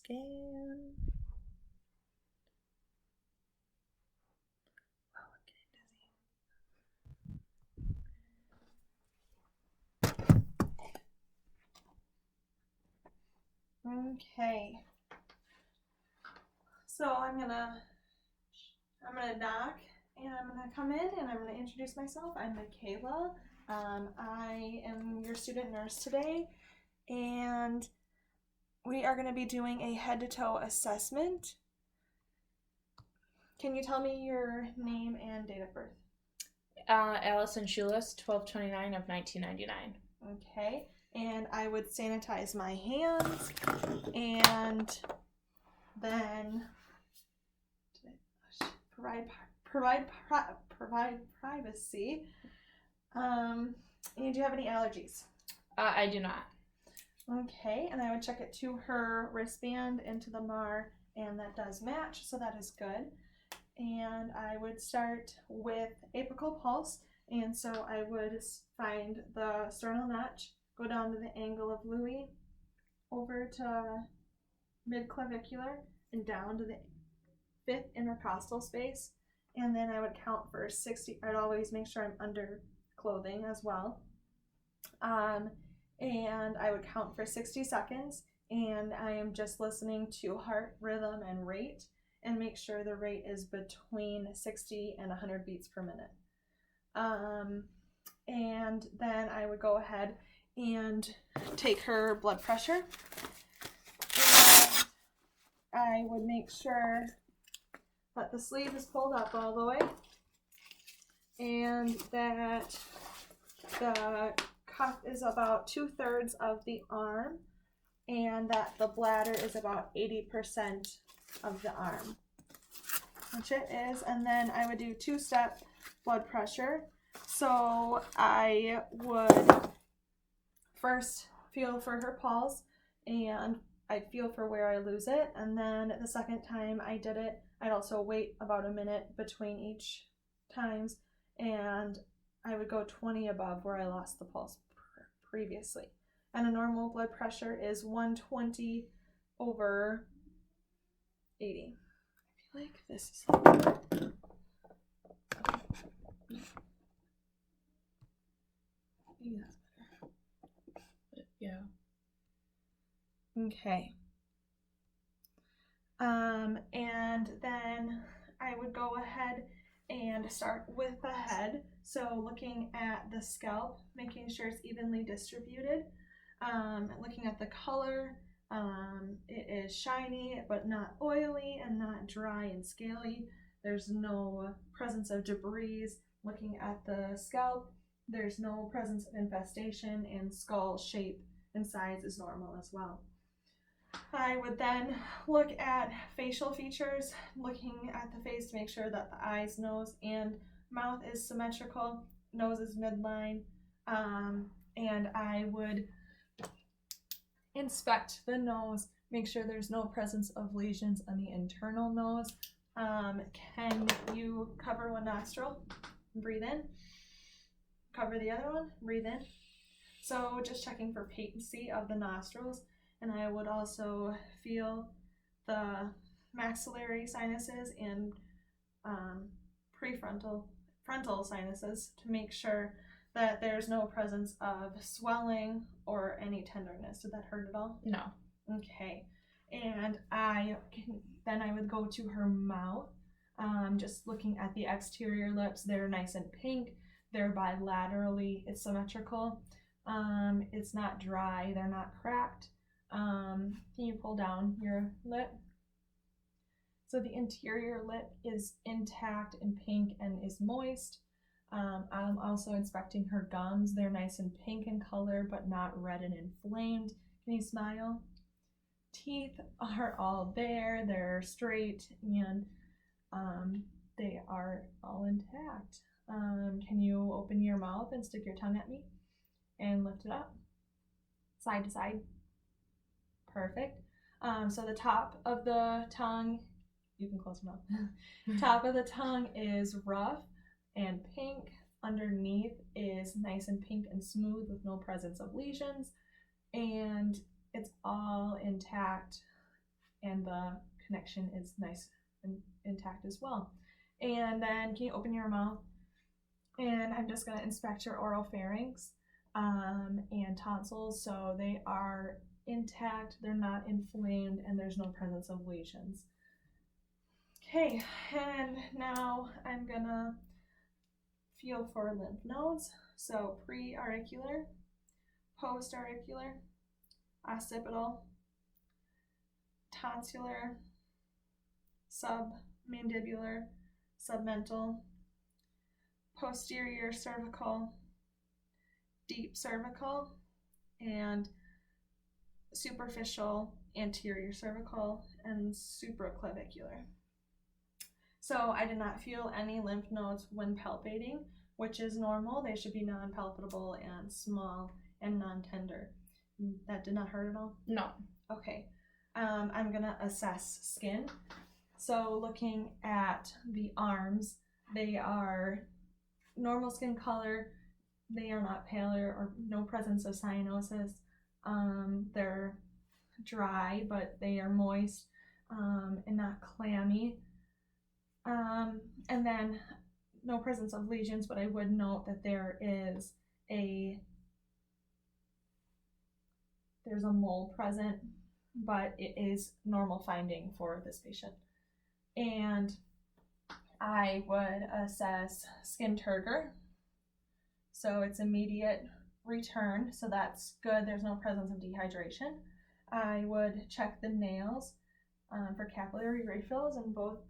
scan. Oh, I'm getting dizzy. Okay. So I'm gonna knock and I'm gonna come in and I'm gonna introduce myself. I'm Mikayla. I am your student nurse today, and we are gonna be doing a head to toe assessment. Can you tell me your name and date of birth? Allison Schulis, 12/29 of 1999. Okay, and I would sanitize my hands, and then provide privacy. And do you have any allergies? I do not. Okay, and I would check it to her wristband and to the MAR, and that does match, so that is good. And I would start with apical pulse, and so I would find the sternal notch, go down to the angle of Louis, over to mid-clavicular, and down to the fifth intercostal space, and then I would count for 60. I'd always make sure I'm under clothing as well. And I would count for 60 seconds, and I am just listening to heart rhythm and rate, and make sure the rate is between 60 and 100 beats per minute. And then I would go ahead and take her blood pressure, and I would make sure that the sleeve is pulled up all the way, and that the cuff is about 2/3 of the arm, and that the bladder is about 80% of the arm, which it is. And then I would do 2-step blood pressure. So I would first feel for her pulse, and I'd feel for where I lose it, and then the second time I did it, I'd also wait about a minute between each times, and I would go 20 above where I lost the pulse previously. And a normal blood pressure is 120 over 80. I feel like this is maybe that's better. Yeah. Okay. And then I would go ahead and start with the head. So looking at the scalp, making sure it's evenly distributed. Looking at the color, it is shiny but not oily and not dry and scaly. There's no presence of debris. Looking at the scalp, there's no presence of infestation, and skull shape and size is normal as well. I would then look at facial features, looking at the face to make sure that the eyes, nose, and mouth is symmetrical, nose is midline, and I would inspect the nose, make sure there's no presence of lesions on the internal nose. Can you cover one nostril? Breathe in. Cover the other one, breathe in. So just checking for patency of the nostrils. And I would also feel the maxillary sinuses and frontal sinuses to make sure that there's no presence of swelling or any tenderness. Did that hurt at all? No. Okay. And then I would go to her mouth, just looking at the exterior lips. They're nice and pink. They're bilaterally, it's symmetrical. It's not dry. They're not cracked. Can you pull down your lip? So the interior lip is intact and pink and is moist. I'm also inspecting her gums. They're nice and pink in color, but not red and inflamed. Can you smile? Teeth are all there. They're straight, and they are all intact. Can you open your mouth and stick your tongue at me and lift it up? Side to side. Perfect. So the top of the tongue, you can close your mouth. Top of the tongue is rough and pink. Underneath is nice and pink and smooth with no presence of lesions. And it's all intact and the connection is nice and intact as well. And then can you open your mouth? And I'm just going to inspect your oropharynx and tonsils. So they are intact, they're not inflamed, and there's no presence of lesions. Okay, and now I'm going to feel for lymph nodes. So pre-auricular, post-auricular, occipital, tonsillar, submandibular, submental, posterior cervical, deep cervical, and superficial anterior cervical and supraclavicular. So I did not feel any lymph nodes when palpating, which is normal. They should be non-palpable and small and non-tender. That did not hurt at all? No. Okay. I'm gonna assess skin. So looking at the arms, they are normal skin color. They are not paler or no presence of cyanosis. They're dry, but they are moist and not clammy. And then no presence of lesions, but I would note that there's a mole present, but it is normal finding for this patient. And I would assess skin turgor. So it's immediate return, so that's good. There's no presence of dehydration. I would check the nails for capillary refills in both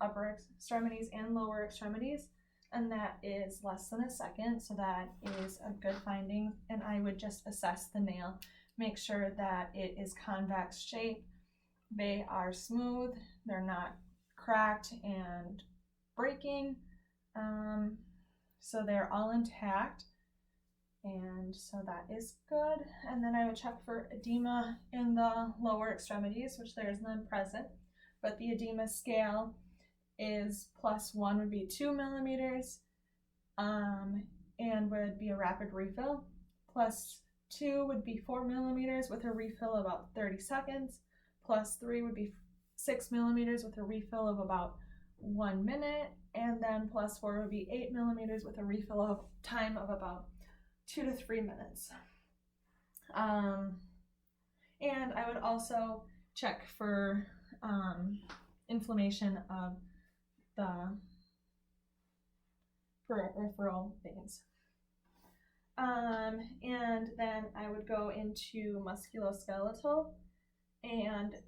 upper extremities and lower extremities, and that is less than a second, so that is a good finding. And I would just assess the nail, make sure that it is convex shape, they are smooth, they're not cracked and breaking, so they're all intact, and so that is good. And then I would check for edema in the lower extremities, which there is none present, but the edema scale is +1 would be 2 millimeters, and would be a rapid refill. +2 would be 4 millimeters with a refill about 30 seconds. +3 would be 6 millimeters with a refill of about 1 minute, and then +4 would be 8 millimeters with a refill of time of about 2 to 3 minutes. And I would also check for inflammation of the peripheral veins. And then I would go into musculoskeletal, and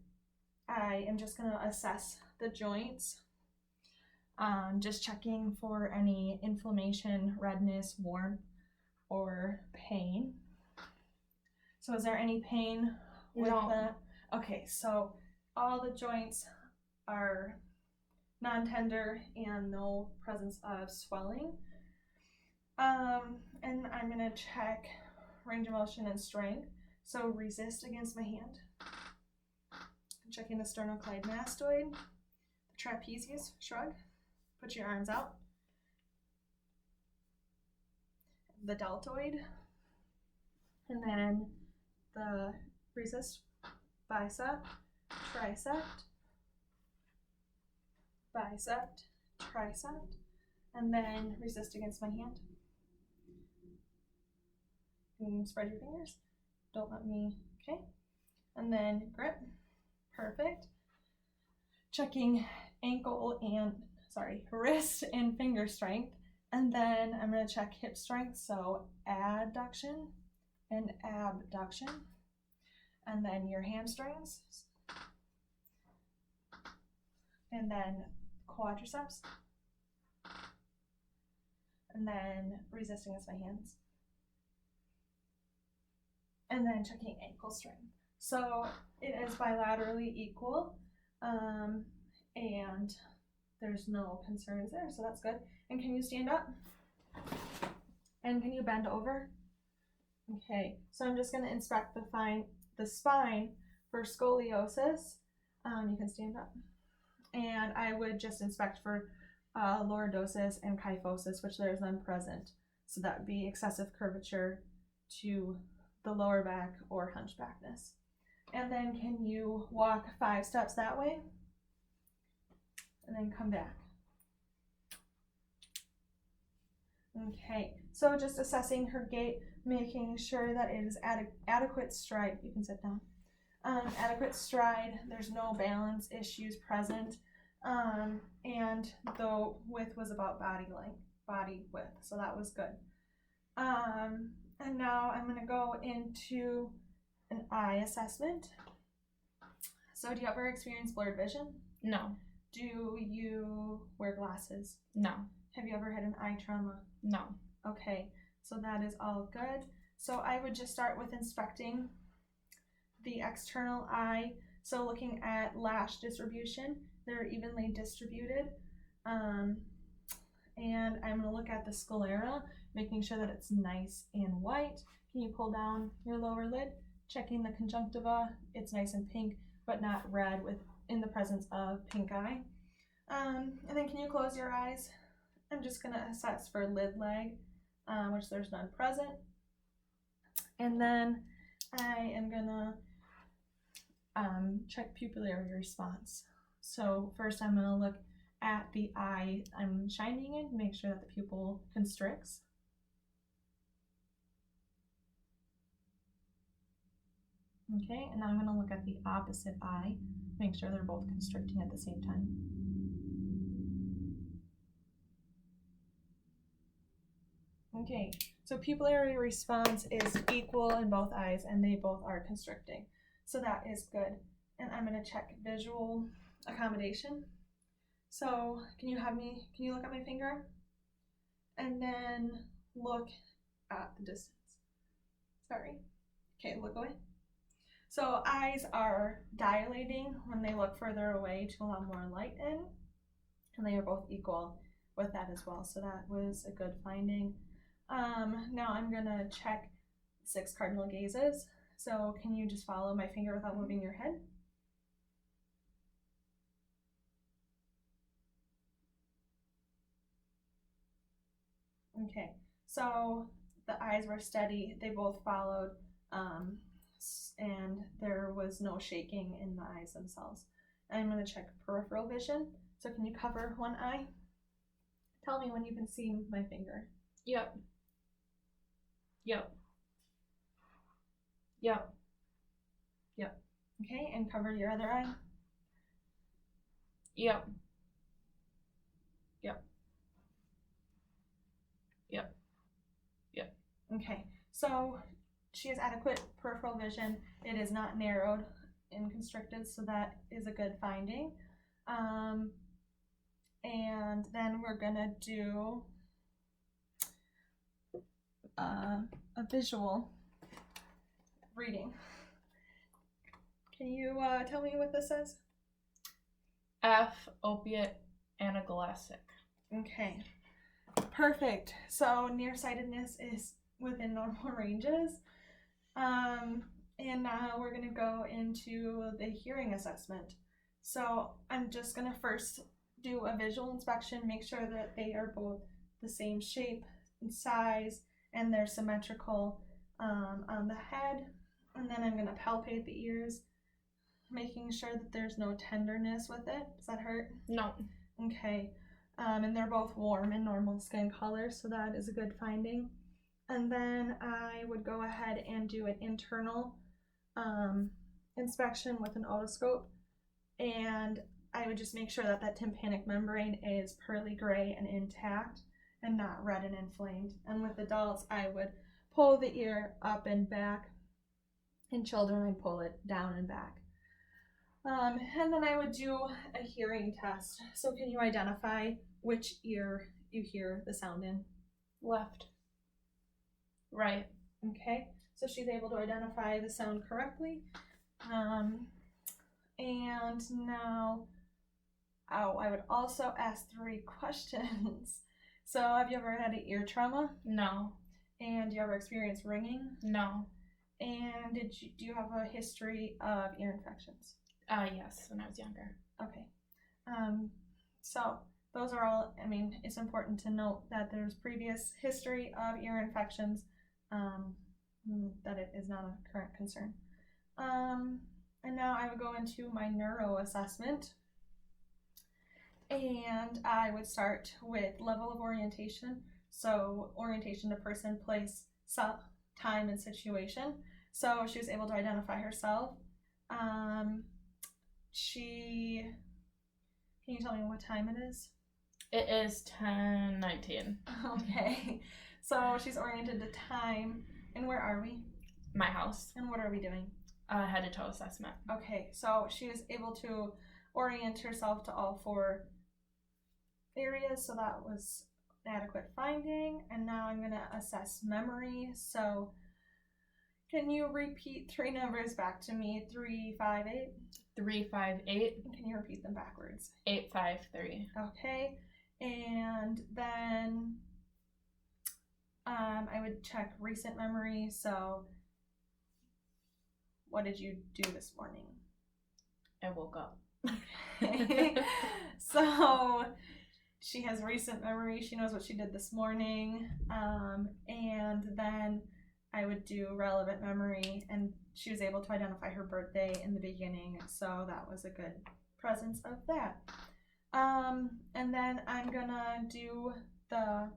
I am just going to assess the joints, just checking for any inflammation, redness, warmth, or pain. So is there any pain with No. that? Okay, so all the joints are non-tender and no presence of swelling. And I'm gonna check range of motion and strength. So resist against my hand. I'm checking the sternocleidomastoid, the trapezius, shrug. Put your arms out. The deltoid, and then the resist, bicep, tricep, and then resist against my hand. And spread your fingers. Don't let me, okay. And then grip, perfect. Checking wrist and finger strength. And then I'm going to check hip strength, so adduction and abduction. And then your hamstrings. And then quadriceps. And then resist against my hands. And then checking ankle strength. So it is bilaterally equal, and there's no concerns there, so that's good. And can you stand up? And can you bend over? Okay, so I'm just going to inspect the spine for scoliosis. You can stand up. And I would just inspect for lordosis and kyphosis, which there's none present. So that would be excessive curvature to the lower back or hunchbackness. And then can you walk 5 steps that way? And then come back. Okay, so just assessing her gait, making sure that it is adequate stride. You can sit down. Adequate stride, there's no balance issues present. And the width was about body length, body width, so that was good. And now I'm going to go into an eye assessment. So do you ever experience blurred vision? No. Do you wear glasses? No. Have you ever had an eye trauma? No. Okay, so that is all good. So I would just start with inspecting the external eye. So looking at lash distribution, they're evenly distributed. And I'm going to look at the sclera, making sure that it's nice and white. Can you pull down your lower lid? Checking the conjunctiva, it's nice and pink, but not red in the presence of pink eye. And then can you close your eyes? I'm just going to assess for lid lag, which there's none present. And then I am going to check pupillary response. So first I'm going to look at the eye I'm shining in, make sure that the pupil constricts. Okay, and now I'm going to look at the opposite eye, make sure they're both constricting at the same time. Okay, so pupillary response is equal in both eyes and they both are constricting. So that is good. And I'm going to check visual accommodation. So can you look at my finger? And then look at the distance. Sorry. Okay, look away. So eyes are dilating when they look further away to allow more light in. And they are both equal with that as well. So that was a good finding. Now I'm gonna check 6 cardinal gazes. So can you just follow my finger without moving your head? Okay, so the eyes were steady, they both followed, and there was no shaking in the eyes themselves. I'm going to check peripheral vision. So can you cover one eye? Tell me when you can see my finger. Yep. Yep. Yep. Yep. Okay, and cover your other eye. Yep. Yep. Yep. Yep. Okay, so she has adequate peripheral vision. It is not narrowed and constricted, so that is a good finding. And then we're gonna do a visual reading. Can you tell me what this says? F, opiate analgesic. Okay, perfect. So nearsightedness is within normal ranges. And now we're gonna go into the hearing assessment. So I'm just gonna first do a visual inspection, make sure that they are both the same shape and size and they're symmetrical on the head. And then I'm gonna palpate the ears, making sure that there's no tenderness with it. Does that hurt? No. Okay. And they're both warm and normal skin color, so that is a good finding. And then I would go ahead and do an internal inspection with an otoscope, and I would just make sure that that tympanic membrane is pearly gray and intact and not red and inflamed. And with adults, I would pull the ear up and back. In children, I'd pull it down and back. And then I would do a hearing test. So can you identify which ear you hear the sound in? Left. Right. Okay, so she's able to identify the sound correctly. And now, I would also ask 3 questions. So have you ever had an ear trauma? No. And do you ever experience ringing? No. And do you have a history of ear infections? Yes, when I was younger. Okay. So those are all, it's important to note that there's previous history of ear infections, that it is not a current concern. And now I would go into my neuro assessment. And I would start with level of orientation. So, orientation to person, place, time, and situation. So, she was able to identify herself. She. Can you tell me what time it is? It is 10:19. Okay. So, she's oriented to time. And where are we? My house. And what are we doing? Head to toe assessment. Okay, so she was able to orient herself to all 4 areas, so that was adequate finding. And now I'm going to assess memory. So can you repeat 3 numbers back to me? 3, 5, 8. 3, 5, 8. Can you repeat them backwards? 8, 5, 3. Okay, and then I would check recent memory. So what did you do this morning? I woke up. Okay. So she has recent memory. She knows what she did this morning. And then I would do relevant memory, and she was able to identify her birthday in the beginning. So that was a good presence of that. And then I'm gonna do the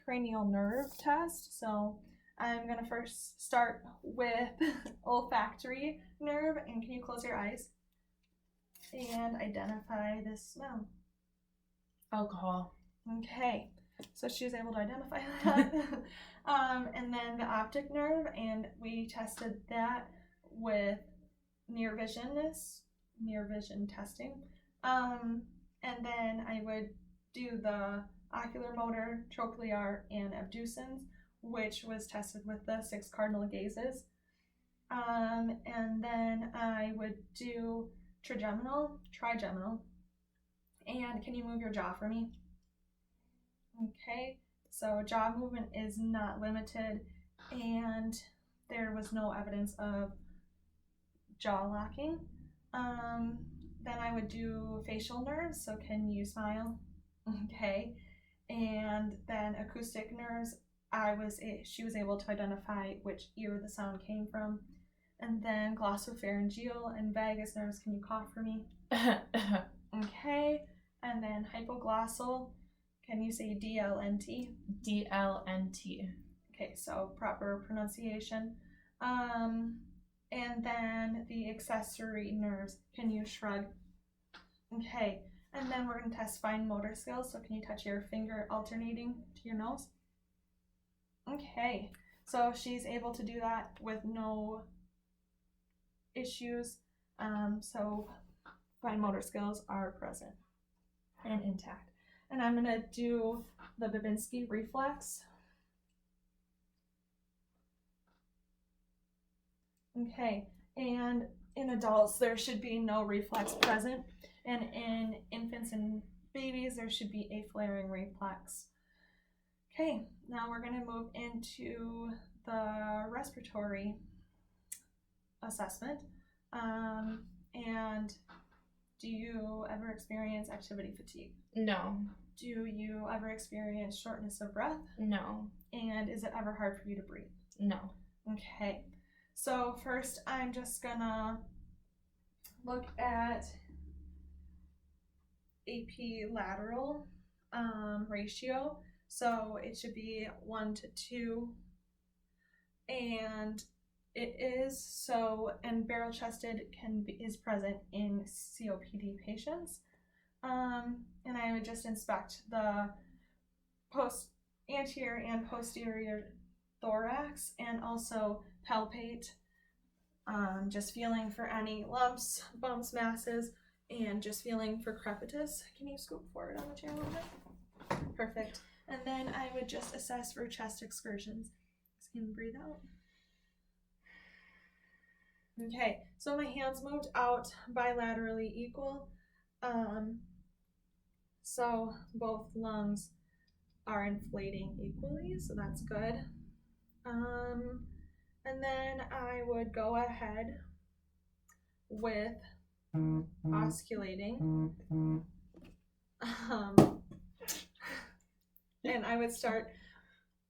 cranial nerve test. So I'm gonna first start with olfactory nerve, and can you close your eyes and identify this smell? Alcohol. Okay, so she was able to identify that. And then the optic nerve, and we tested that with near vision testing. And then I would do the ocular motor, trochlear, and abducens, which was tested with the 6 cardinal gazes. And then I would do trigeminal, and can you move your jaw for me? Okay, so jaw movement is not limited, and there was no evidence of jaw locking. Then I would do facial nerves, so can you smile? Okay, and then acoustic nerves, she was able to identify which ear the sound came from. And then glossopharyngeal and vagus nerves, can you cough for me? Okay, and then hypoglossal, can you say DLNT? DLNT. Okay, so proper pronunciation. And then the accessory nerves, can you shrug? Okay, and then we're going to test fine motor skills, so can you touch your finger alternating to your nose? Okay, so she's able to do that with no issues. So fine motor skills are present and intact. And I'm going to do the Babinski reflex. Okay, and in adults there should be no reflex present, and in infants and babies there should be a flaring reflex. Okay, now we're going to move into the respiratory assessment. And do you ever experience activity fatigue? No. Do you ever experience shortness of breath? No. And is it ever hard for you to breathe? No. Okay, so first I'm just gonna look at AP lateral ratio. So it should be 1 to 2, and it is so, and barrel chested is present in COPD patients. And I would just inspect the anterior and posterior thorax, and also palpate, just feeling for any lumps, bumps, masses, and just feeling for crepitus. Can you scoop forward on the chair a little bit? Perfect. And then I would just assess for chest excursions. Can breathe out. Okay, so my hands moved out bilaterally equal. So both lungs are inflating equally, so that's good. And then I would go ahead with osculating. And I would start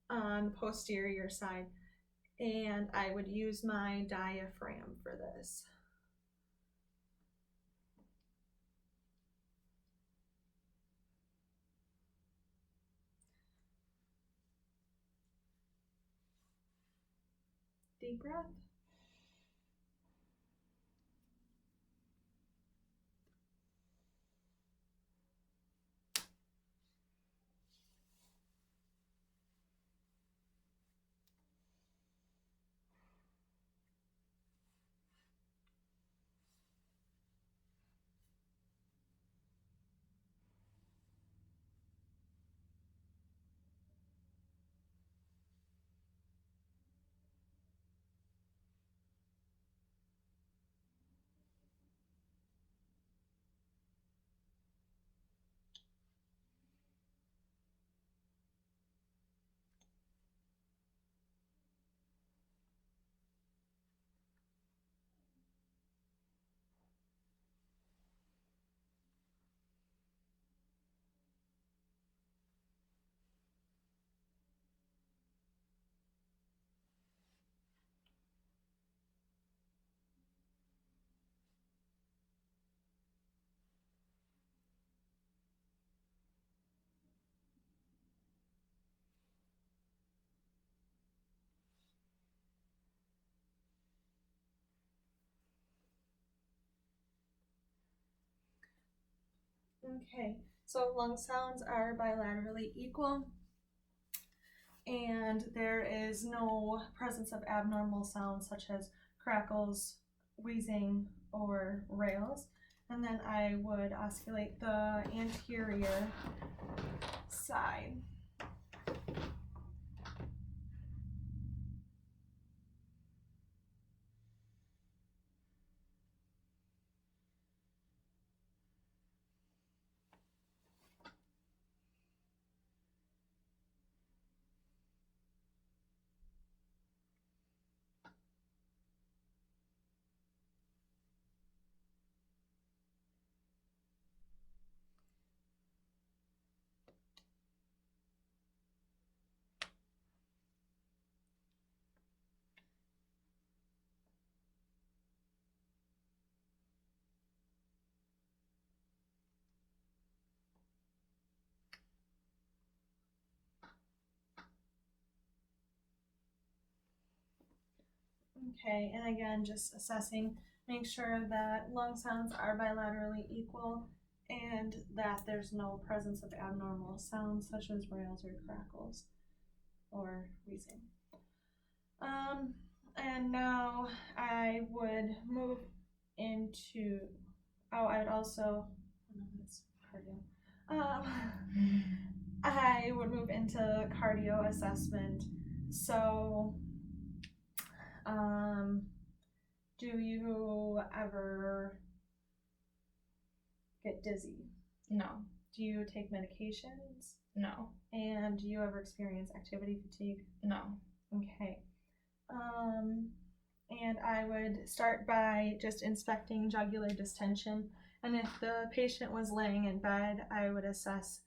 on the posterior side. and I would use my diaphragm for this. Deep breath. Okay, so lung sounds are bilaterally equal, and there is no presence of abnormal sounds such as crackles, wheezing, or rails. And then I would osculate the anterior side. Okay, and again, just assessing, make sure that lung sounds are bilaterally equal and that there's no presence of abnormal sounds such as rails or crackles or wheezing. And now I would move into, I would also, that's cardio. I would move into cardio assessment. So, do you ever get dizzy? No. Do you take medications? No. And do you ever experience activity fatigue? No. Okay. And I would start by just inspecting jugular distension. And if the patient was laying in bed, I would assess.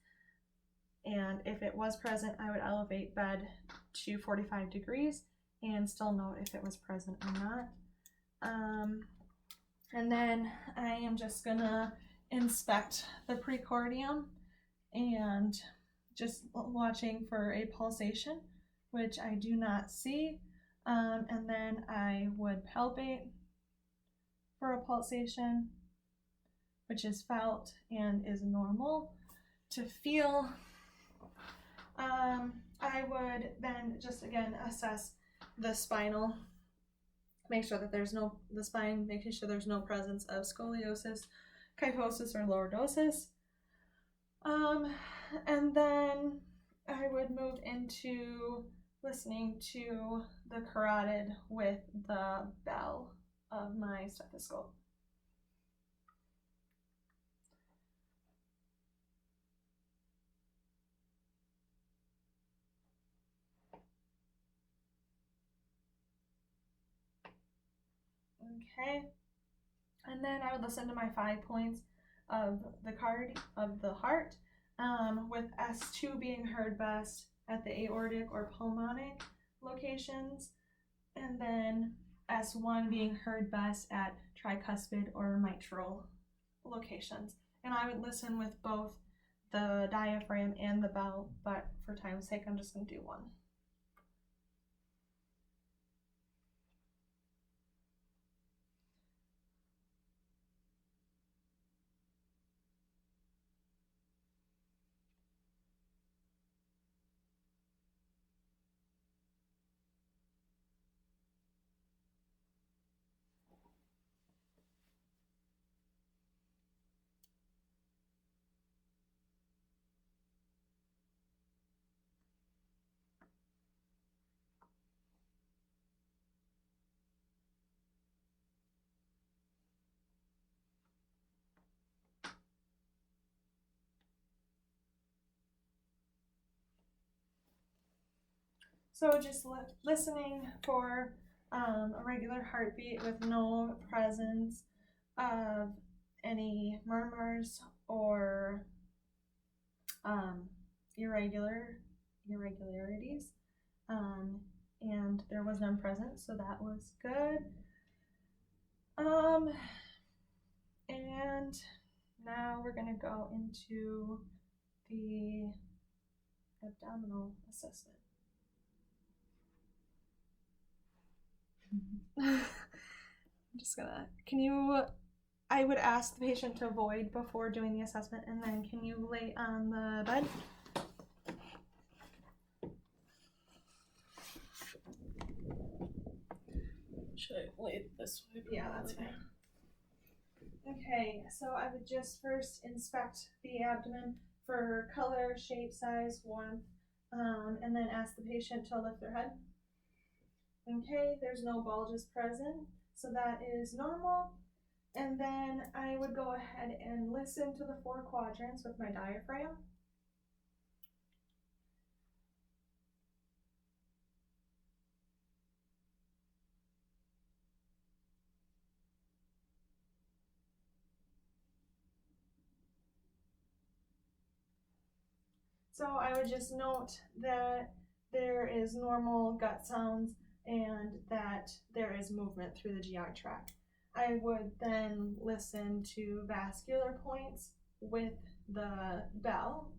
And if it was present, I would elevate bed to 45 degrees and still note if it was present or not. And then I am just gonna inspect the precordium and just watching for a pulsation, which I do not see. And then I would palpate for a pulsation, which is felt and is normal. To feel, I would then just again assess the spinal, make sure that there's no, the spine, making sure there's no presence of scoliosis, kyphosis, or lordosis. And then I would move into listening to the carotid with the bell of my stethoscope. Okay, and then I would listen to my 5 points of the heart, with S2 being heard best at the aortic or pulmonic locations, And then S1 being heard best at tricuspid or mitral locations. And I would listen with both the diaphragm and the bell, but for time's sake, I'm just going to do one. So just listening for a regular heartbeat with no presence of any murmurs or irregularities. And there was none present, so that was good. And now we're gonna go into the abdominal assessment. I'm just gonna, I would ask the patient to void before doing the assessment, and then can you lay on the bed? Should I lay it this way? Yeah, that's fine. Okay, so I would just first inspect the abdomen for color, shape, size, warmth, and then ask the patient to lift their head. Okay, there's no bulges present, so that is normal. And then I would go ahead and listen to the 4 quadrants with my diaphragm. So I would just note that there is normal gut sounds and that there is movement through the GI tract. I would then listen to vascular points with the bell.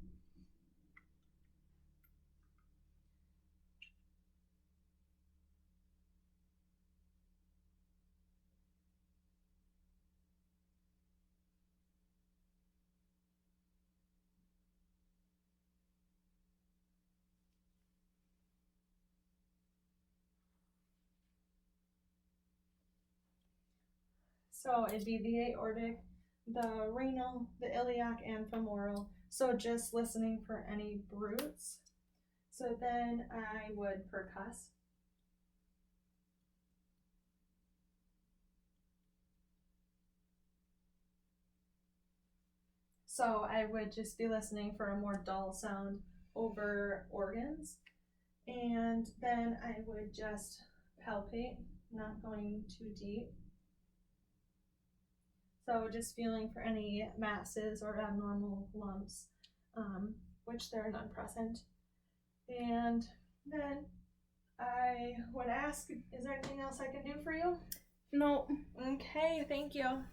So it'd be the aortic, the renal, the iliac, and femoral. So just listening for any brutes. So then I would percuss. So I would just be listening for a more dull sound over organs. And then I would just palpate, not going too deep. So just feeling for any masses or abnormal lumps, which there are none present. And then I would ask, is there anything else I can do for you? No. Okay, thank you.